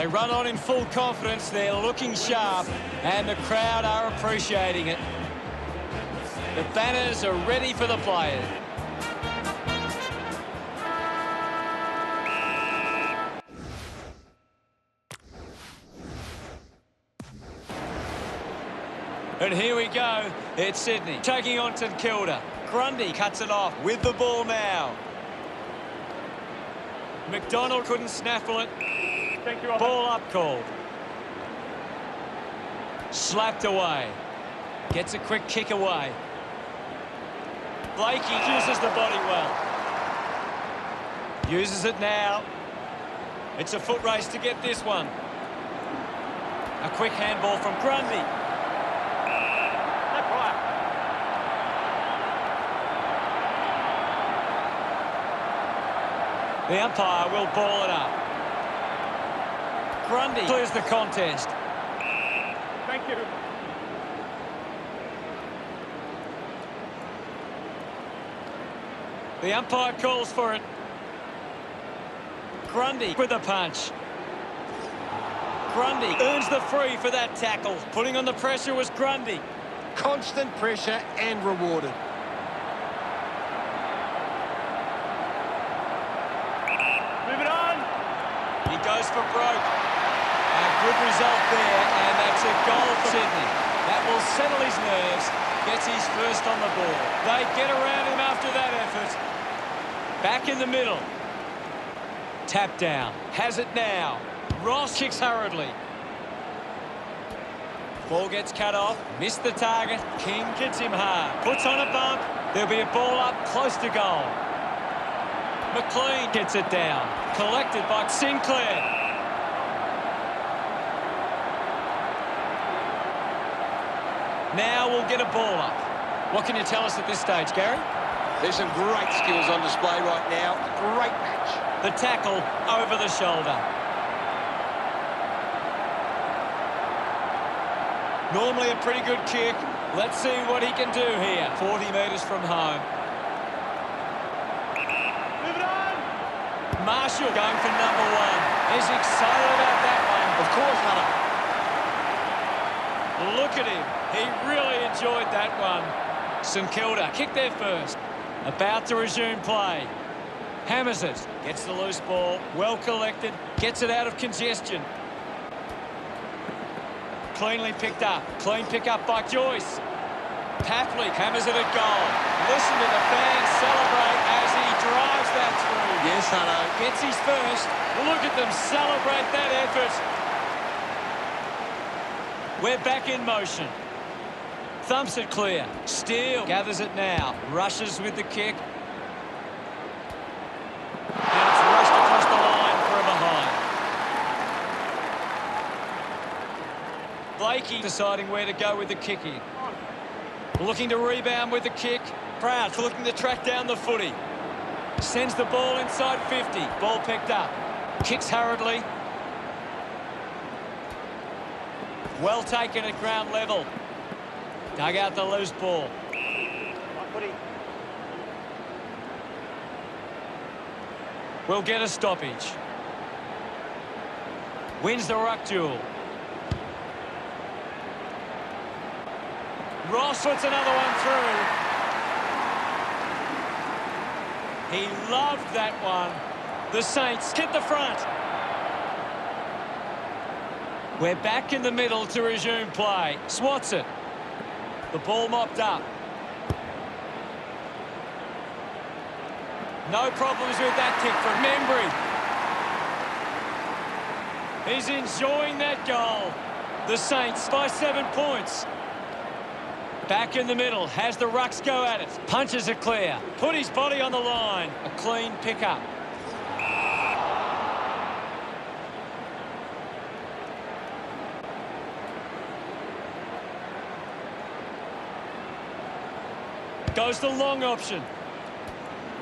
They run on in full confidence. They're looking sharp, and the crowd are appreciating it. The banners are ready for the players. And here we go. It's Sydney taking on St Kilda. Grundy cuts it off with the ball now. McDonald couldn't snaffle it. Ball up called. Slapped away. Gets a quick kick away. Blakey uses the body well. Uses it now. It's a foot race to get this one. A quick handball from Grundy. The umpire will ball it up. Grundy clears the contest. Thank you. The umpire calls for it. Grundy with the punch. Grundy earns the free for that tackle. Putting on the pressure was Grundy. Constant pressure and rewarded. He goes for broke. A good result there, and that's a goal for Sydney. That will settle his nerves, gets his first on the ball. They get around him after that effort. Back in the middle. Tap down. Has it now. Ross kicks hurriedly. Ball gets cut off. Missed the target. King hits him hard. Puts on a bump. There'll be a ball up close to goal. McLean gets it down. Collected by Sinclair. Now we'll get a ball up. What can you tell us at this stage, Gary? There's some great skills on display right now. A great match. The tackle over the shoulder. Normally a pretty good kick. Let's see what he can do here. 40 metres from home. Marshall going for number one. He's excited about that one. Of course, Hunter. Look at him. He really enjoyed that one. St Kilda kick there first. About to resume play. Hammers it. Gets the loose ball. Well collected. Gets it out of congestion. Cleanly picked up. Clean pick up by Joyce. Papley hammers it at goal. Listen to the fans celebrate as he drives that through. Yes, Hunter. Gets his first. Look at them celebrate that effort. We're back in motion. Thumps it clear. Steele gathers it now. Rushes with the kick. And it's rushed across the line for a behind. Blakey deciding where to go with the kicking. Looking to rebound with the kick. Proud looking to track down the footy. Sends the ball inside 50. Ball picked up. Kicks hurriedly. Well taken at ground level. Dug out the loose ball. We'll get a stoppage. Wins the ruck duel. Ross puts another one through. He loved that one. The Saints hit the front. We're back in the middle to resume play. Swats it. The ball mopped up. No problems with that kick from Membry. He's enjoying that goal. The Saints by 7 points. Back in the middle, has the rucks go at it. Punches it clear. Put his body on the line. A clean pick-up. Goes the long option.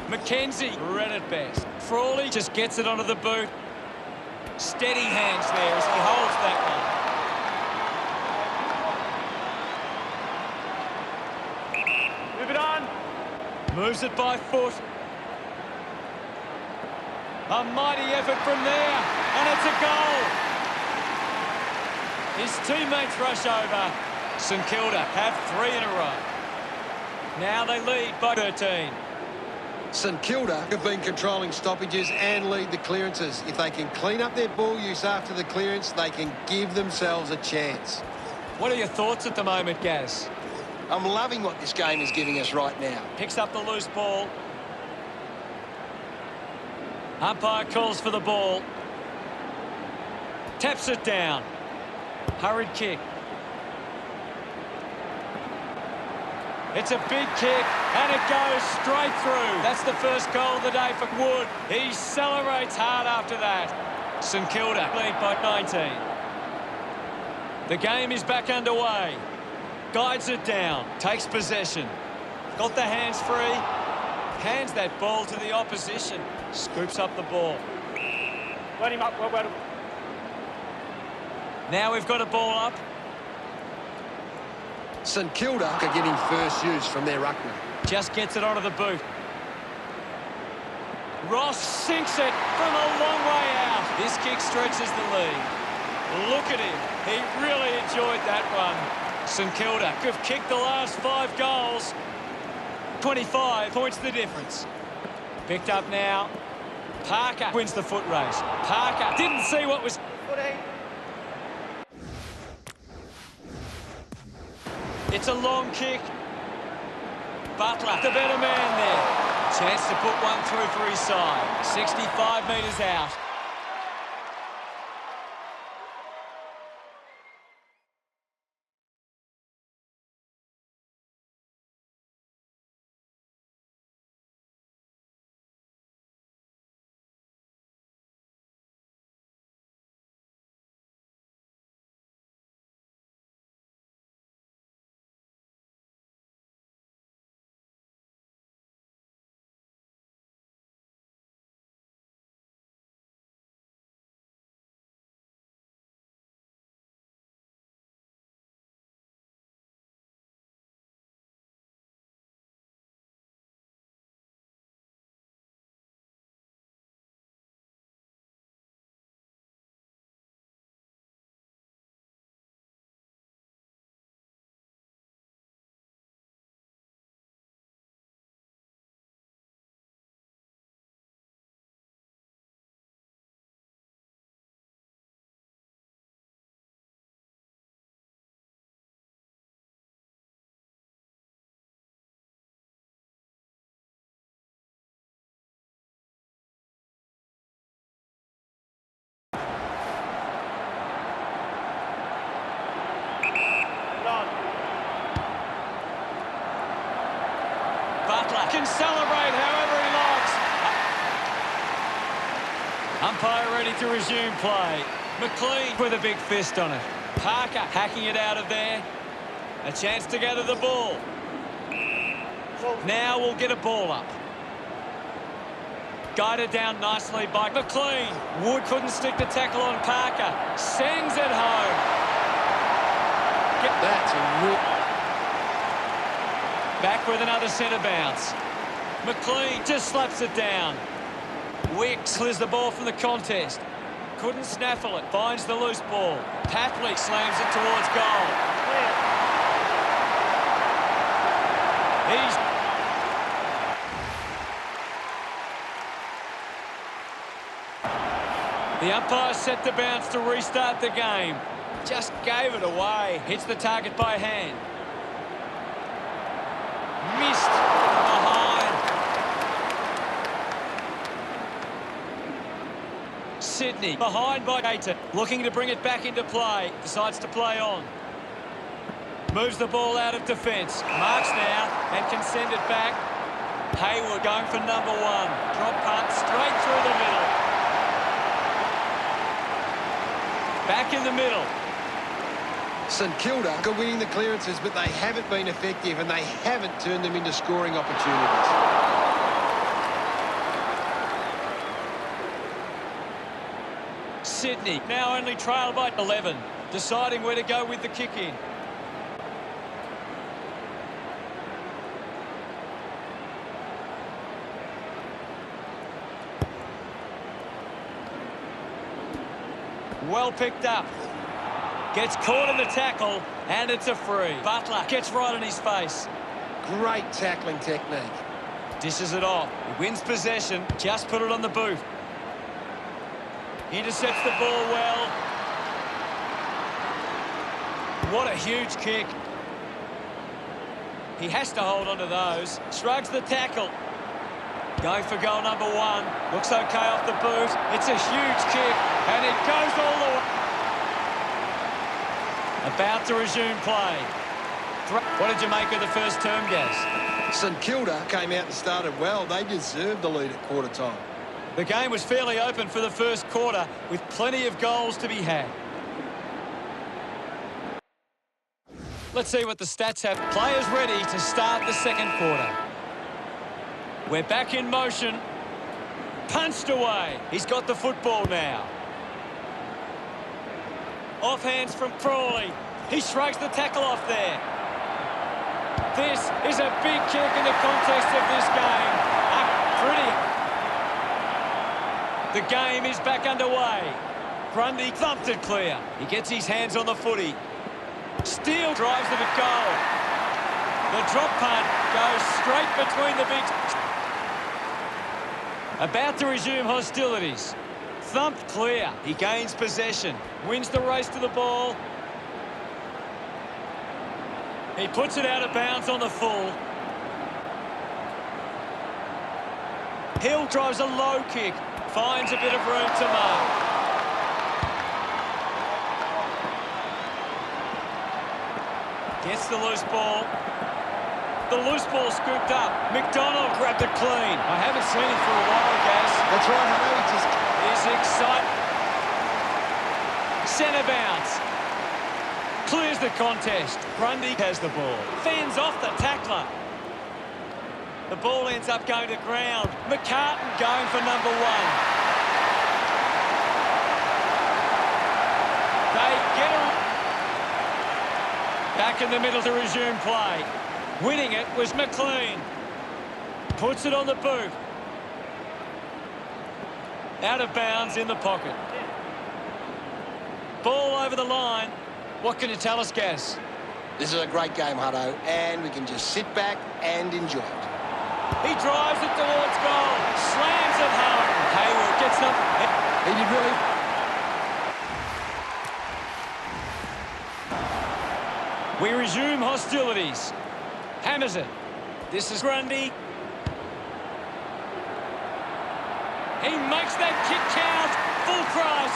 McKenzie, red at best. Frawley just gets it onto the boot. Steady hands there as he holds that one. Move it on. Moves it by foot. A mighty effort from there, and it's a goal. His teammates rush over. St Kilda have 3 in a row. Now they lead by 13. St Kilda have been controlling stoppages and lead the clearances. If they can clean up their ball use after the clearance, they can give themselves a chance. What are your thoughts at the moment, Gaz? I'm loving what this game is giving us right now. Picks up the loose ball. Umpire calls for the ball. Taps it down. Hurried kick. It's a big kick, and it goes straight through. That's the first goal of the day for Wood. He celebrates hard after that. St Kilda lead by 19. The game is back underway. Guides it down, takes possession. Got the hands free. Hands that ball to the opposition. Scoops up the ball. Let him up. Well. Now we've got a ball up. St Kilda are getting first use from their ruckman. Just gets it onto the boot. Ross sinks it from a long way out. This kick stretches the lead. Look at him. He really enjoyed that run. St Kilda have kicked the last 5 goals. 25 points the difference. Picked up now. Parker wins the foot race. Parker didn't see what was... It's a long kick. Butler, the better man there. Chance to put one through for his side. 65 metres out. Butler can celebrate however he likes. Umpire ready to resume play. McLean with a big fist on it. Parker hacking it out of there. A chance to gather the ball. Now we'll get a ball up. Guided down nicely by McLean. Wood couldn't stick the tackle on Parker. Sends it home. That's a real... Back with another centre bounce. McLean just slaps it down. Wicks clears the ball from the contest. Couldn't snaffle it. Finds the loose ball. Tapley slams it towards goal. The umpire set the bounce to restart the game. Just gave it away. Hits the target by hand. Missed behind. Sydney behind by 8. Looking to bring it back into play. Decides to play on. Moves the ball out of defence. Marks now and can send it back. Hayward going for number 1. Drop punt straight through the middle. Back in the middle. St Kilda are winning the clearances, but they haven't been effective and they haven't turned them into scoring opportunities. Sydney now only trailed by 11, deciding where to go with the kick in. Well picked up. Gets caught in the tackle, and it's a free. Butler gets right in his face. Great tackling technique. Dishes it off. He wins possession. Just put it on the boot. Intercepts the ball well. What a huge kick. He has to hold on to those. Shrugs the tackle. Going for goal number 1. Looks okay off the boot. It's a huge kick, and it goes all the way. About to resume play. What did you make of the first term, Gaz? St Kilda came out and started well. They deserved the lead at quarter time. The game was fairly open for the first quarter, with plenty of goals to be had. Let's see what the stats have. Players ready to start the second quarter. We're back in motion. Punched away. He's got the football now. Off hands from Crawley. He shrugs the tackle off there. This is a big kick in the context of this game. The game is back underway. Grundy thumped it clear. He gets his hands on the footy. Steele drives it at goal. The drop punt goes straight between the big... About to resume hostilities. Thumped clear. He gains possession. Wins the race to the ball. He puts it out of bounds on the full. Hill drives a low kick. Finds a bit of room to mark. Gets the loose ball. The loose ball scooped up. McDonald grabbed it clean. I haven't seen it for a while, Gaz. That's right, I know he just... He's excited. Centre bounce. Clears the contest. Grundy has the ball. Fends off the tackler. The ball ends up going to ground. McCartan going for number 1. They get it. Back in the middle to resume play. Winning it was McLean. Puts it on the boot. Out of bounds in the pocket. Ball over the line. What can you tell us, Gaz? This is a great game, Hutto, and we can just sit back and enjoy it. He drives it towards goal. Slams it home. Hayward gets them. He did really... We resume hostilities. Hammers it. This is Grundy. He makes that kick count. Full cross.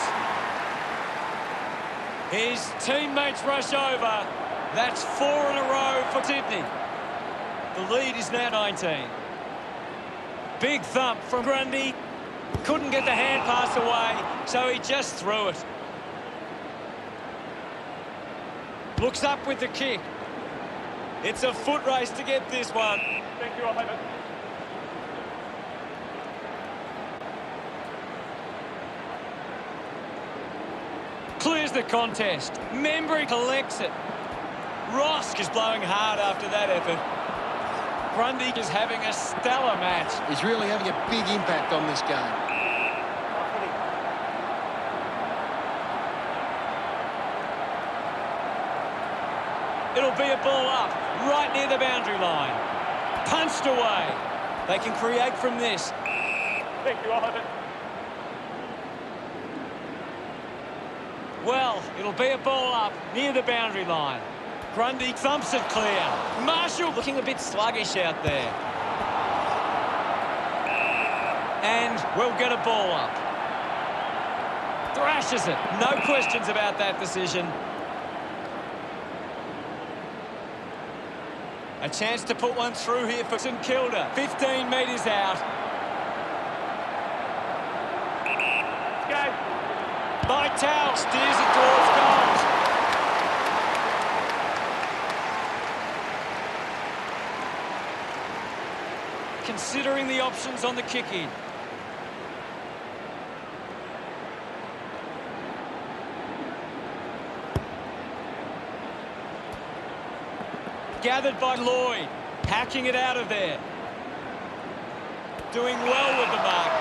His teammates rush over. That's 4 in a row for Sydney. The lead is now 19. Big thump from Grundy. Couldn't get the hand pass away, so he just threw it. Looks up with the kick. It's a foot race to get this one. Thank you, opponent. Clears the contest. Membry collects it. Rosk is blowing hard after that effort. Grundy is having a stellar match. He's really having a big impact on this game. It'll be a ball up, right near the boundary line. Punched away. They can create from this. Thank you, opponent. Well, it'll be a ball up near the boundary line. Grundy thumps it clear. Marshall looking a bit sluggish out there. And we'll get a ball up. Thrashes it. No questions about that decision. A chance to put one through here for St Kilda. 15 metres out. Go. Vitale steers it towards goals. Considering the options on the kick-in. Gathered by Lloyd. Hacking it out of there. Doing well with the mark.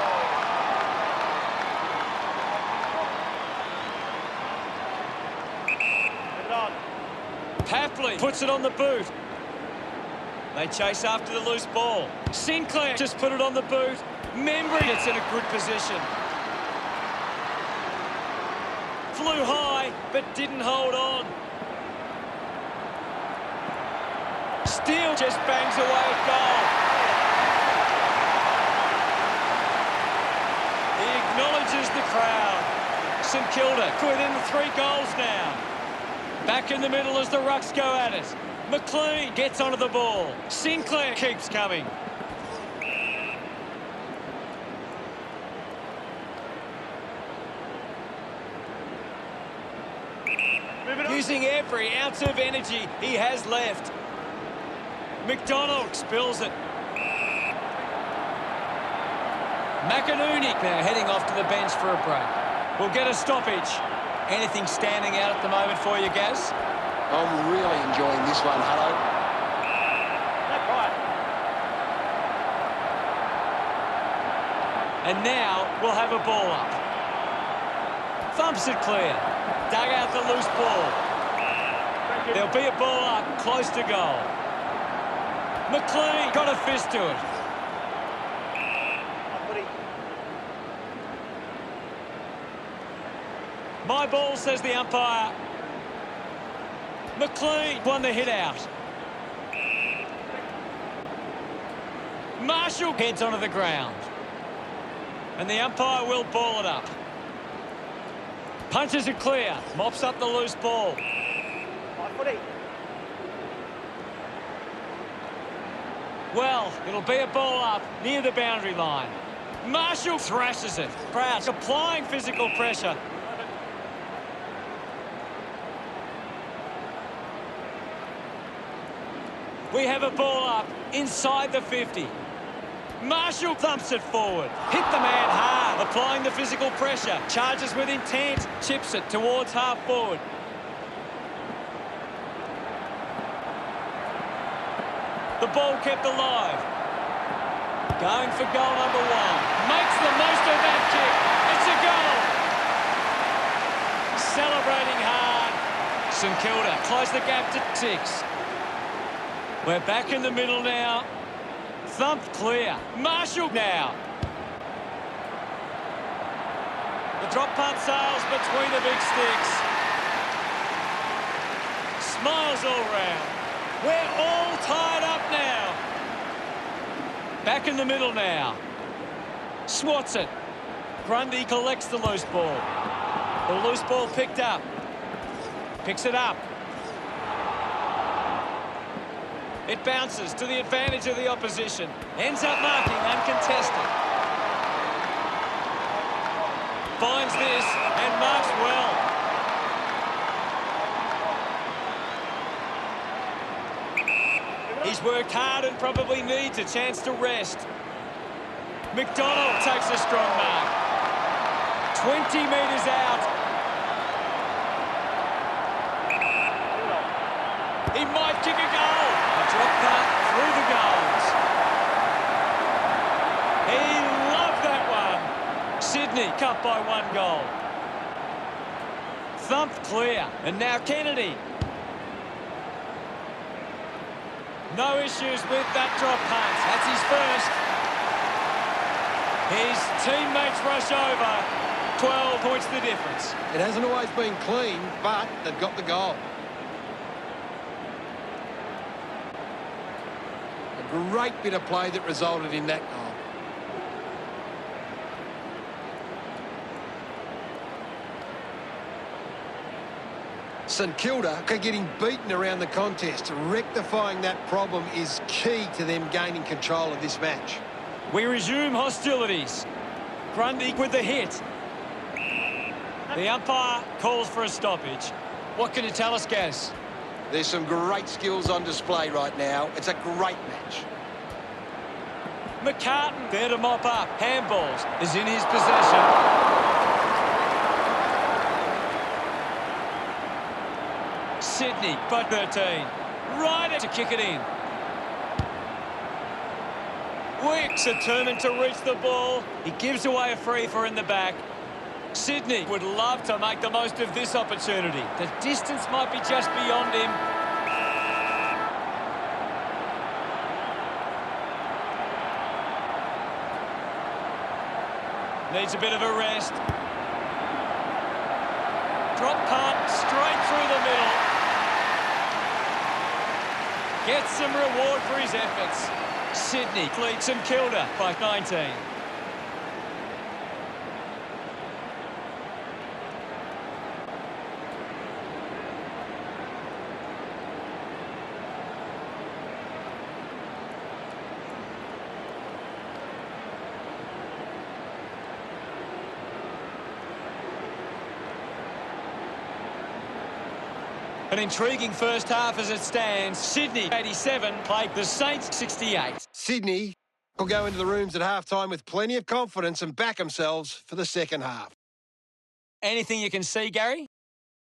Papley puts it on the boot. They chase after the loose ball. Sinclair just put it on the boot. Membry gets in a good position. Flew high, but didn't hold on. Steele just bangs away at goal. He acknowledges the crowd. St Kilda within 3 goals now. Back in the middle as the Rucks go at it. McLean gets onto the ball. Sinclair keeps coming. Using every ounce of energy he has left. McDonald spills it. McInerney now heading off to the bench for a break. We'll get a stoppage. Anything standing out at the moment for you, Gaz? I'm really enjoying this one, Hutto. That's right. And now we'll have a ball up. Thumps it clear. Dug out the loose ball. Thank you. There'll be a ball up close to goal. McLean got a fist to it. My ball, says the umpire. McLean won the hit out. Marshall heads onto the ground. And the umpire will ball it up. Punches it clear. Mops up the loose ball. Well, it'll be a ball up near the boundary line. Marshall thrashes it. Crouch applying physical pressure. We have a ball up inside the 50. Marshall thumps it forward. Hit the man hard, applying the physical pressure. Charges with intent, chips it towards half forward. The ball kept alive. Going for goal number 1. Makes the most of that kick. It's a goal. Celebrating hard. St Kilda close the gap to 6. We're back in the middle now. Thumped clear. Marshall now. The drop punt sails between the big sticks. Smiles all round. We're all tied up now. Back in the middle now. Swats it. Grundy collects the loose ball. The loose ball picked up. Picks it up. It bounces to the advantage of the opposition. Ends up marking uncontested. Finds this and marks well. He's worked hard and probably needs a chance to rest. McDonald takes a strong mark. 20 metres out. He might kick a goal. A drop punt through the goals. He loved that one. Sydney cut by 1 goal. Thumped clear. And now Kennedy. No issues with that drop punt. That's his first. His teammates rush over. 12 points the difference. It hasn't always been clean, but they've got the goal. A great bit of play that resulted in that goal. St Kilda are getting beaten around the contest. Rectifying that problem is key to them gaining control of this match. We resume hostilities. Grundy with the hit. The umpire calls for a stoppage. What can you tell us, Gaz? There's some great skills on display right now. It's a great match. McCartan there to mop up. Handballs is in his possession. Sydney, but 13. Right to kick it in. Wicks determined to reach the ball. He gives away a free for in the back. Sydney would love to make the most of this opportunity. The distance might be just beyond him. Needs a bit of a rest. Drop punt, straight through the middle. Gets some reward for his efforts. Sydney leads St Kilda by 19. An intriguing first half as it stands. Sydney 87, played the Saints 68. Sydney will go into the rooms at halftime with plenty of confidence and back themselves for the second half. Anything you can see, Gary?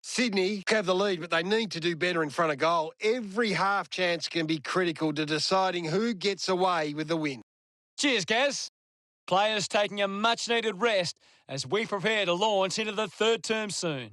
Sydney have the lead, but they need to do better in front of goal. Every half chance can be critical to deciding who gets away with the win. Cheers, Gaz. Players taking a much-needed rest as we prepare to launch into the third term soon.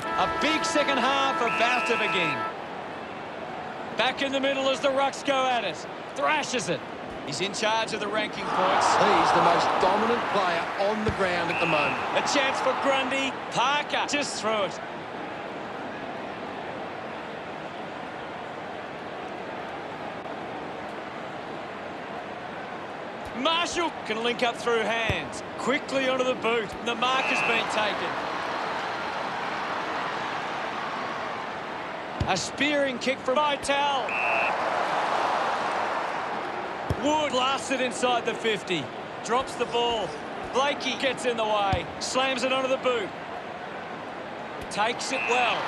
A big second half about to begin. Back in the middle as the Rucks go at it. Thrashes it. He's in charge of the ranking points. He's the most dominant player on the ground at the moment. A chance for Grundy. Parker just through it. Marshall can link up through hands. Quickly onto the boot. The mark has been taken. A spearing kick from Vitale. Wood blasts it inside the 50. Drops the ball. Blakey gets in the way. Slams it onto the boot. Takes it well.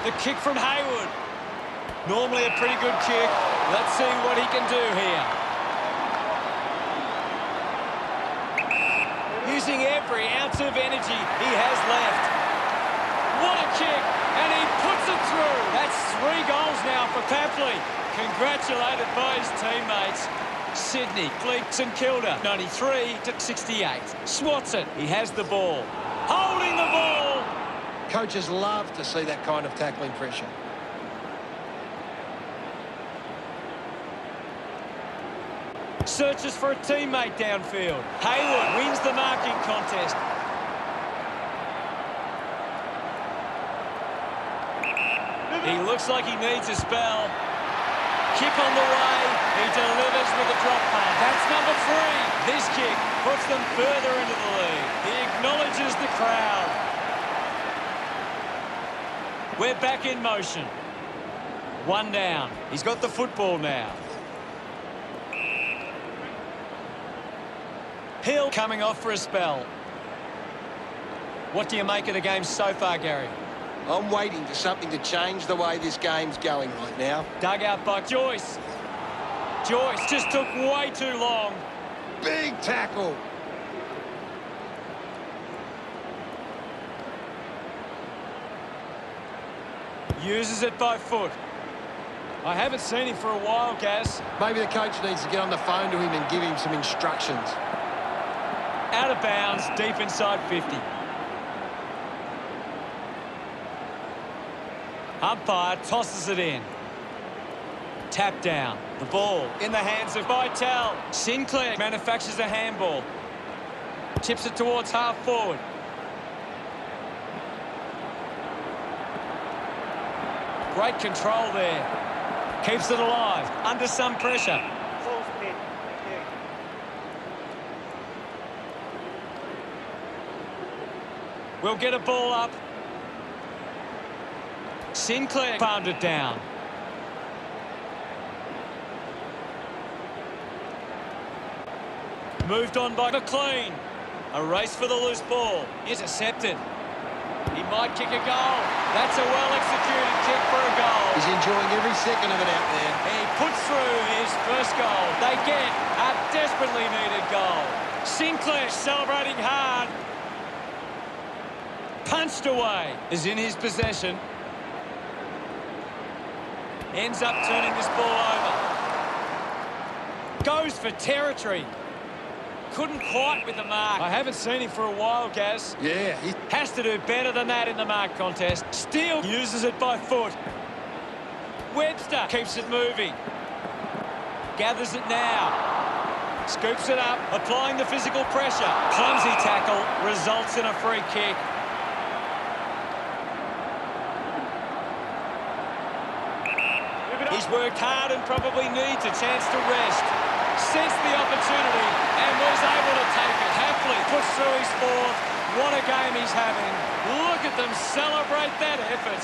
The kick from Hayward. Normally a pretty good kick. Let's see what he can do here. Using every ounce of energy he has left. What a kick, and he puts it through. That's 3 goals now for Papley. Congratulated by his teammates. Sydney leads St Kilda 93-68. Swats it. He has the ball. Holding the ball. Coaches love to see that kind of tackling pressure. Searches for a teammate downfield. Hayward wins the marking contest. He looks like he needs a spell. Kick on the way. He delivers with a drop punt. That's number 3. This kick puts them further into the lead. He acknowledges the crowd. We're back in motion. 1 down. He's got the football now. Hill coming off for a spell. What do you make of the game so far, Gary? I'm waiting for something to change the way this game's going right now. Dug out by Joyce. Joyce just took way too long. Big tackle. Uses it by foot. I haven't seen him for a while, Gaz. Maybe the coach needs to get on the phone to him and give him some instructions. Out of bounds, deep inside 50. Umpire tosses it in. Tap down. The ball in the hands of Vitale. Sinclair manufactures a handball. Chips it towards half forward. Great control there. Keeps it alive. Under some pressure. Full spin. Thank you. We'll get a ball up. Sinclair farmed it down. Moved on by McLean. A race for the loose ball. Intercepted. He might kick a goal. That's a well-executed kick for a goal. He's enjoying every second of it out there. He puts through his first goal. They get a desperately needed goal. Sinclair celebrating hard. Punched away. Is in his possession. Ends up turning this ball over. Goes for territory. Couldn't quite with the mark. I haven't seen him for a while, Gaz. Yeah, he Has to do better than that in the mark contest. Steele uses it by foot. Webster keeps it moving. Gathers it now. Scoops it up, applying the physical pressure. Clumsy tackle results in a free kick. He's worked hard and probably needs a chance to rest. Sensed the opportunity and was able to take it. Happily puts through his 4th. What a game he's having. Look at them celebrate that effort.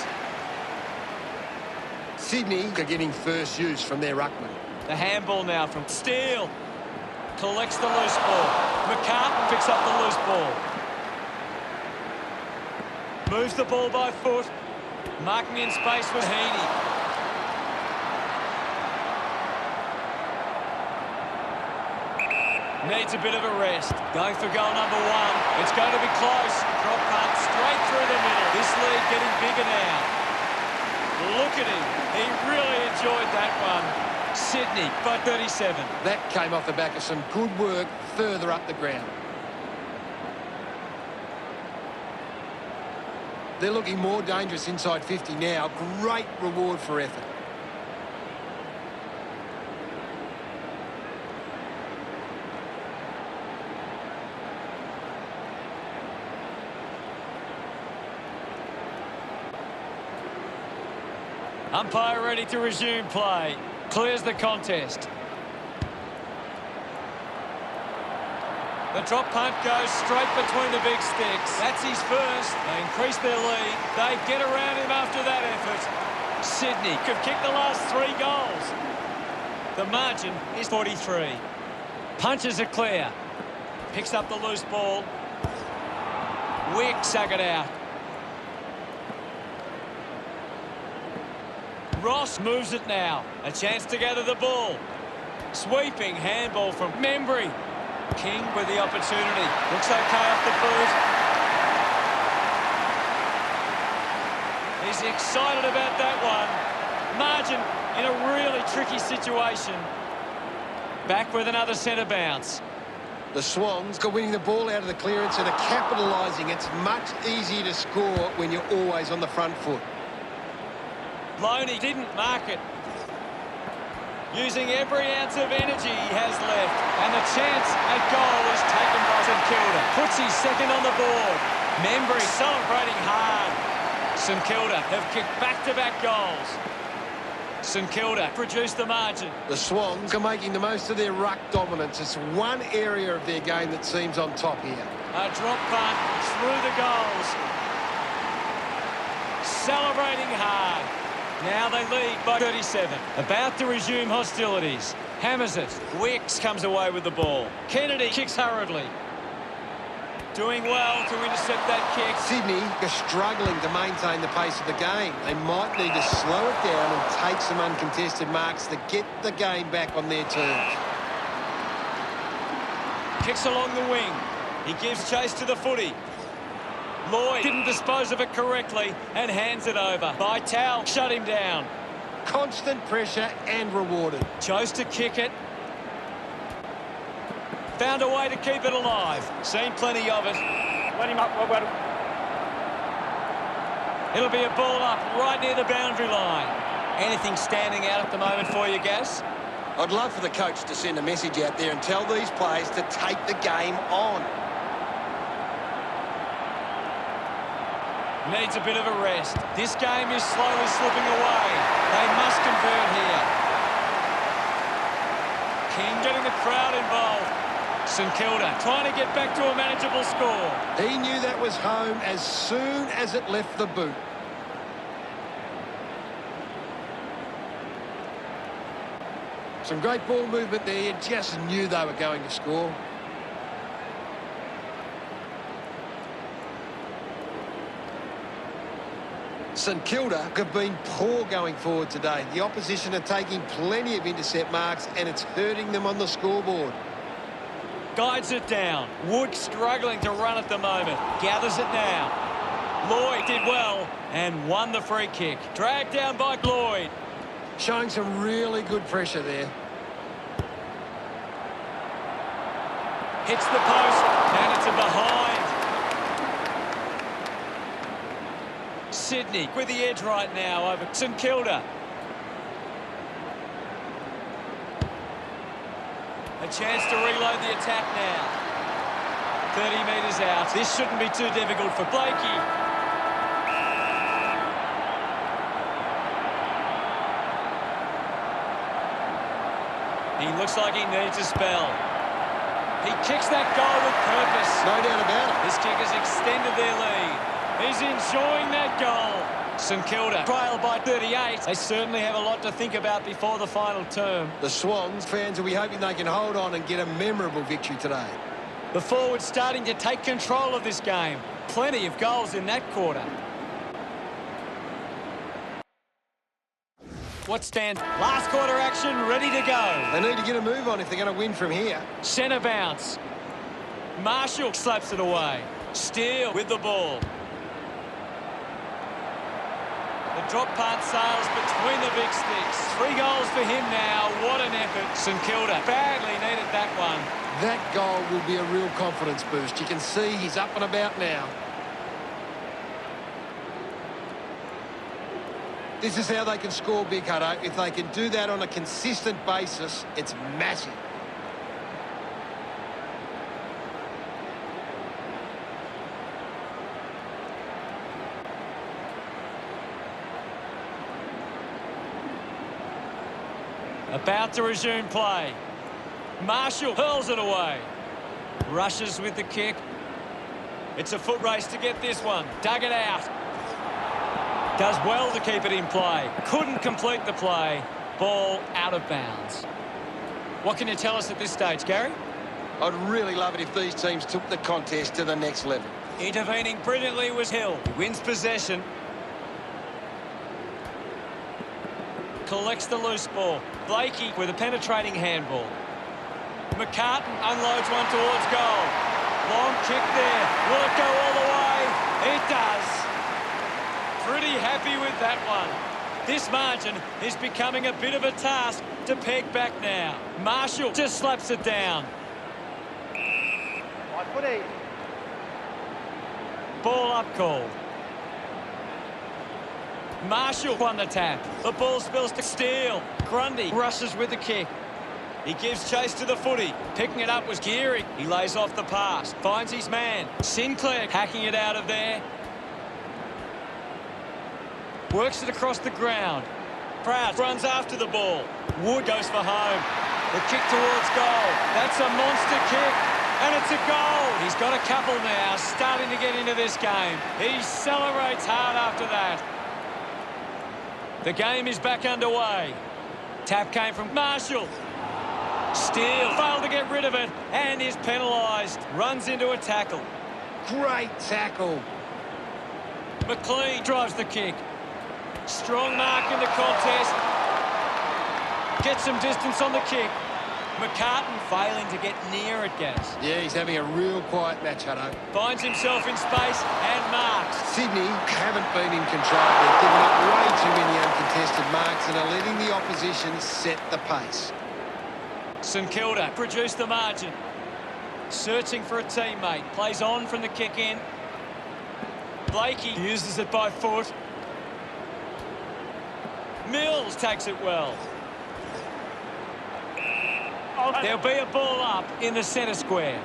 Sydney are getting first use from their ruckman. The handball now from Steele. Collects the loose ball. McCartan picks up the loose ball. Moves the ball by foot. Marking in space was Heaney. Needs a bit of a rest. Going for goal number 1. It's going to be close. Drop punt straight through the middle. This lead getting bigger now. Look at him. He really enjoyed that one. Sydney by 37. That came off the back of some good work further up the ground. They're looking more dangerous inside 50 now. Great reward for effort. Umpire ready to resume play. Clears the contest. The drop punt goes straight between the big sticks. That's his first. They increase their lead. They get around him after that effort. Sydney could kick the last 3 goals. The margin is 43. Punches are clear. Picks up the loose ball. Wick suck it out. Ross moves it now. A chance to gather the ball. Sweeping handball from Membry. King with the opportunity. Looks okay off the boot. He's excited about that one. Margin in a really tricky situation. Back with another centre bounce. The Swans are winning the ball out of the clearance and are capitalising. It's much easier to score when you're always on the front foot. Loney didn't mark it. using every ounce of energy he has left. And the chance at goal is taken by St Kilda. Puts his second on the board. Membry celebrating hard. St Kilda have kicked back-to-back goals. St Kilda produced the margin. The Swans are making the most of their ruck dominance. It's one area of their game that seems on top here. A drop punt through the goals. Celebrating hard. Now they lead by 37. About to resume hostilities. Hammers it. Wicks comes away with the ball. Kennedy kicks hurriedly. Doing well to intercept that kick. Sydney are struggling to maintain the pace of the game. They might need to slow it down and take some uncontested marks to get the game back on their terms. Kicks along the wing. He gives chase to the footy. Lloyd didn't dispose of it correctly and hands it over. Vital shut him down. Constant pressure and rewarded. Chose to kick it. Found a way to keep it alive. Seen plenty of it. Let him up, well. It'll be a ball up right near the boundary line. Anything standing out at the moment for you, Gas? I'd love for the coach to send a message out there and tell these players to take the game on. Needs a bit of a rest. This game is slowly slipping away. They must convert here. King getting the crowd involved. St Kilda trying to get back to a manageable score. He knew that was home as soon as it left the boot. Some great ball movement there. You just knew they were going to score. St Kilda have been poor going forward today. The opposition are taking plenty of intercept marks and it's hurting them on the scoreboard. Guides it down. Wood struggling to run at the moment. Gathers it now. Lloyd did well and won the free kick. Dragged down by Lloyd. Showing some really good pressure there. Hits the post and it's a behind. Sydney with the edge right now over St Kilda. A chance to reload the attack now. 30 metres out. This shouldn't be too difficult for Blakey. He looks like he needs a spell. He kicks that goal with purpose. No doubt about it. This kick has extended their lead. He's enjoying that goal. St Kilda trail by 38. They certainly have a lot to think about before the final term. The Swans fans will be hoping they can hold on and get a memorable victory today. The forwards starting to take control of this game. Plenty of goals in that quarter. What stands? Last quarter action ready to go. They need to get a move on if they're going to win from here. Centre bounce. Marshall slaps it away. Steele with the ball. The drop punt sails between the big sticks. 3 goals for him now. What an effort. St Kilda badly needed that one. That goal will be a real confidence boost. You can see he's up and about now. This is how they can score, Big Hutto. If they can do that on a consistent basis, it's massive. About to resume play. Marshall hurls it away. Rushes with the kick. It's a foot race to get this one. Dug it out. Does well to keep it in play. Couldn't complete the play. Ball out of bounds. What can you tell us at this stage, Gary? I'd really love it if these teams took the contest to the next level. Intervening brilliantly was Hill. He wins possession. Collects the loose ball. Blakey with a penetrating handball. McCartan unloads one towards goal. Long kick there. Will it go all the way? It does. Pretty happy with that one. This margin is becoming a bit of a task to peg back now. Marshall just slaps it down. Right footy. Ball up called. Marshall won the tap. The ball spills to Steele. Grundy rushes with the kick. He gives chase to the footy. Picking it up was Geary. He lays off the pass. Finds his man. Sinclair hacking it out of there. Works it across the ground. Proud runs after the ball. Wood goes for home. The kick towards goal. That's a monster kick. And it's a goal. He's got a couple now, starting to get into this game. He celebrates hard after that. The game is back underway. Tap came from Marshall. Steele failed to get rid of it and is penalised. Runs into a tackle. Great tackle. McLean drives the kick. Strong mark in the contest. Gets some distance on the kick. McCartan failing to get near it, Gaz. Yeah, he's having a real quiet match, Hutto. Finds himself in space and marks. Sydney haven't been in control. They've given up way too many uncontested marks and are letting the opposition set the pace. St Kilda produced the margin. Searching for a teammate. Plays on from the kick in. Blakey uses it by foot. Mills takes it well. There'll be a ball up in the centre square.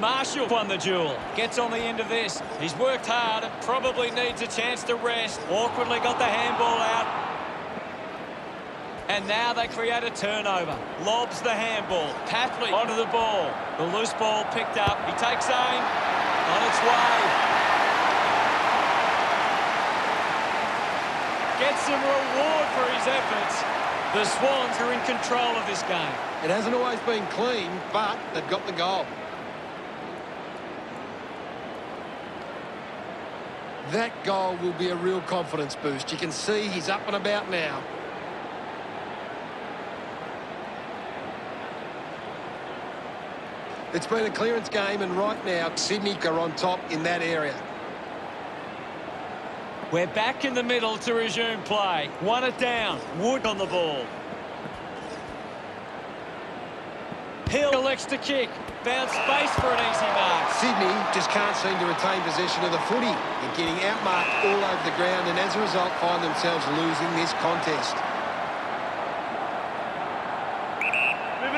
Marshall won the duel. Gets on the end of this. He's worked hard and probably needs a chance to rest. Awkwardly got the handball out. And now they create a turnover. Lobs the handball. Papley onto the ball. The loose ball picked up. He takes aim. On its way. Gets some reward for his efforts. The Swans are in control of this game. It hasn't always been clean, but they've got the goal. That goal will be a real confidence boost. You can see he's up and about now. It's been a clearance game, and right now, Sydney are on top in that area. We're back in the middle to resume play. Won it down. Wood on the ball. Hill elects to kick. Found space for an easy mark. Sydney just can't seem to retain possession of the footy. They're getting outmarked all over the ground and as a result find themselves losing this contest.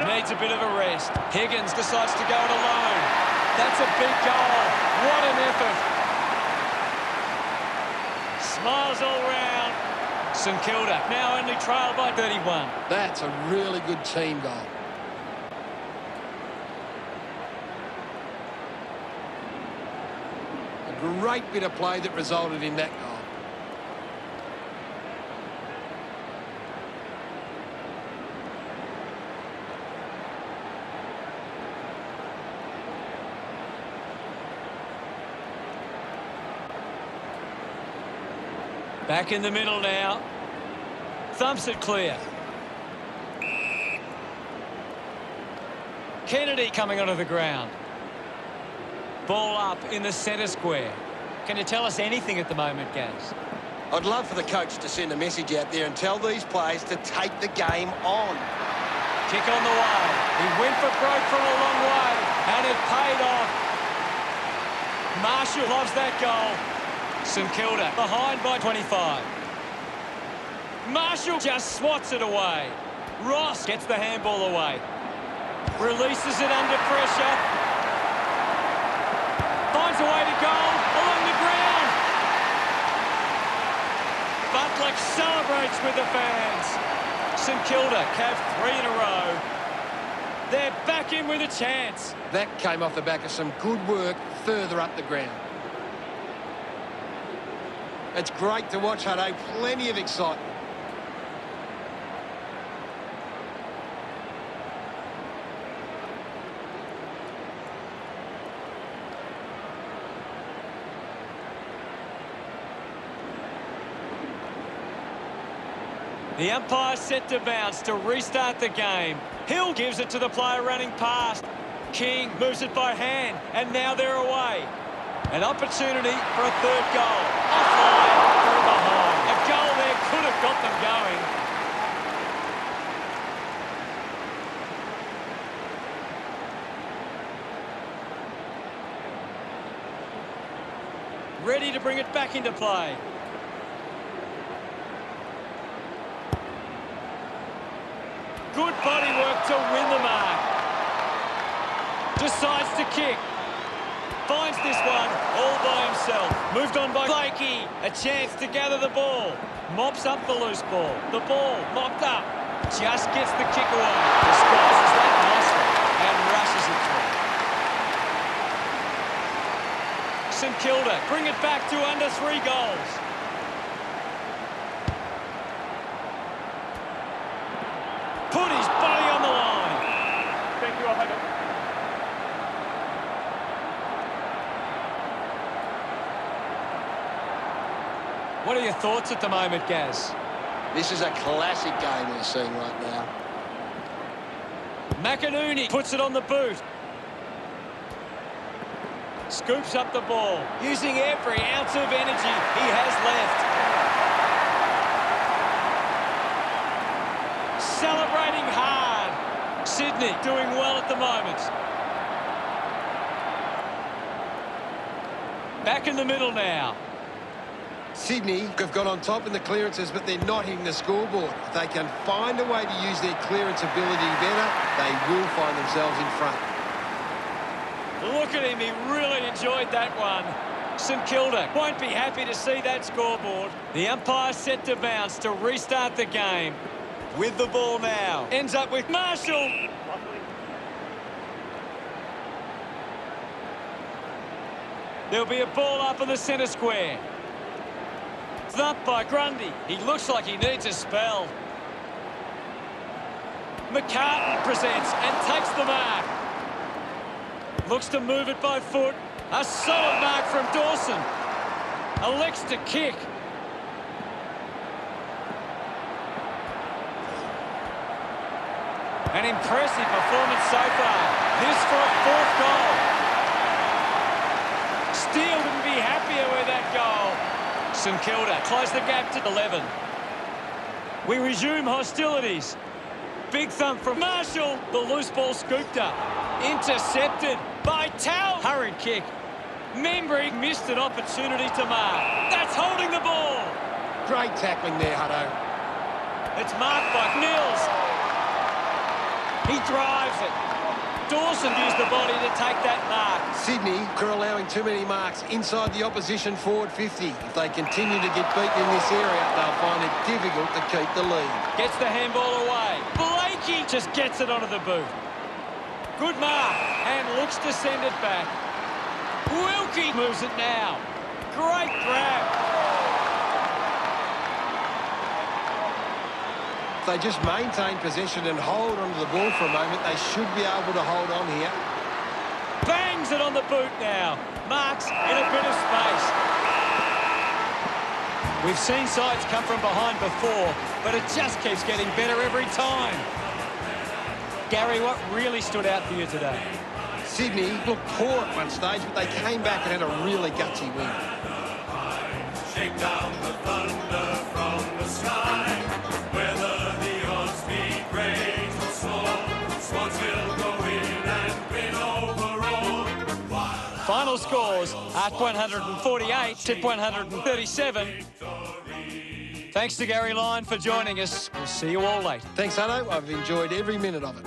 Needs a bit of a rest. Higgins decides to go it alone. That's a big goal. What an effort. Smiles all round. St Kilda now only trailed by 31. That's a really good team goal. A great bit of play that resulted in that goal. Back in the middle now. Thumps it clear. Kennedy coming onto the ground. Ball up in the centre square. Can you tell us anything at the moment, Gaz? I'd love for the coach to send a message out there and tell these players to take the game on. Kick on the way. He went for broke from a long way, and it paid off. Marshall loves that goal. St Kilda behind by 25. Marshall just swats it away. Ross gets the handball away. Releases it under pressure. Finds a way to goal along the ground. Butler celebrates with the fans. St Kilda have 3 in a row. They're back in with a chance. That came off the back of some good work further up the ground. It's great to watch, Hutto. Plenty of excitement. The umpire set to bounce to restart the game. Hill gives it to the player running past. King moves it by hand, and now they're away. An opportunity for a third goal. Offline, through behind. A goal there could have got them going. Ready to bring it back into play. Good body work to win the mark. Decides to kick. Finds this one all by himself. Moved on by Blakey. A chance to gather the ball. Mops up the loose ball. The ball mopped up. Just gets the kick away. Disguises that nicely and rushes it through. St Kilda bring it back to under 3 goals. Put his body on the line. Thank you, I'll What are your thoughts at the moment, Gaz? This is a classic game we're seeing right now. McInerney puts it on the boot. Scoops up the ball, using every ounce of energy he has left. Celebrating hard. Sydney doing well at the moment. Back in the middle now. Sydney have got on top in the clearances, but they're not hitting the scoreboard. If they can find a way to use their clearance ability better, they will find themselves in front. Look at him, he really enjoyed that one. St Kilda won't be happy to see that scoreboard. The umpire set to bounce to restart the game. With the ball now. Ends up with Marshall. There'll be a ball up in the centre square. Thumped by Grundy. He looks like he needs a spell. McCartan presents and takes the mark. Looks to move it by foot. A solid mark from Dawson. Elects to kick. An impressive performance so far. This for a 4th goal. Steele wouldn't be happier with that goal. St Kilda close the gap to 11. We resume hostilities. Big thump from Marshall. The loose ball scooped up. Intercepted by Tau. Hurried kick. Membry missed an opportunity to mark. That's holding the ball. Great tackling there, Hutto. It's marked by Mills. He drives it. Dawson used the body to take that mark. Sydney are allowing too many marks inside the opposition forward 50. If they continue to get beaten in this area, they'll find it difficult to keep the lead. Gets the handball away. Blakey just gets it onto the boot. Good mark, and looks to send it back. Wilkie moves it now. Great grab. If they just maintain possession and hold onto the ball for a moment, they should be able to hold on here. Bangs it on the boot now. Marks in a bit of space. We've seen sides come from behind before, but it just keeps getting better every time. Gary, what really stood out for you today? Sydney looked poor at one stage, but they came back and had a really gutsy win. Shake down the thunder from the sky. Whether the odds be great or small, Swans will go in and win overall. Final scores at 148 to 137. Thanks to Gary Lyon for joining us. We'll see you all later. Thanks, Hutto. I've enjoyed every minute of it.